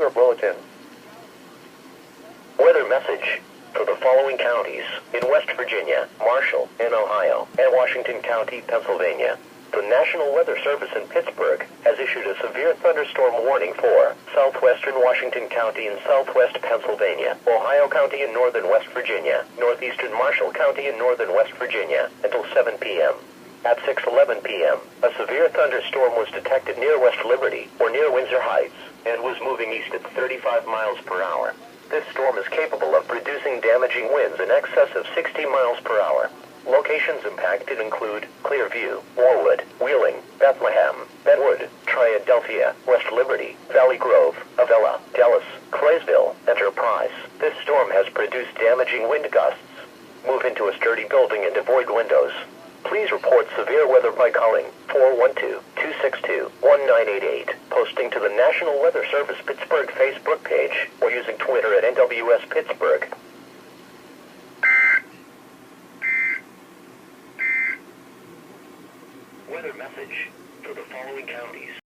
weather bulletin. Weather message for the following counties in West Virginia, Marshall in Ohio, and Washington County, Pennsylvania. The National Weather Service in Pittsburgh has issued a severe thunderstorm warning for southwestern Washington County and southwest Pennsylvania, Ohio County and northern West Virginia, northeastern Marshall County and northern West Virginia until 7 p.m. At 6:11 p.m., a severe thunderstorm was detected near West Liberty or near Windsor Heights and was moving east at 35 miles per hour. This storm is capable of producing damaging winds in excess of 60 miles per hour. Locations impacted include Clearview, Warwood, Wheeling, Bethlehem, Benwood, Triadelphia, West Liberty, Valley Grove, Avella, Dallas, Claysville, Enterprise. This storm has produced damaging wind gusts. Move into a sturdy building and avoid windows. Please report severe weather by calling 412-262-1988, posting to the National Weather Service Pittsburgh Facebook page, or using Twitter at NWS Pittsburgh. Weather message for the following counties.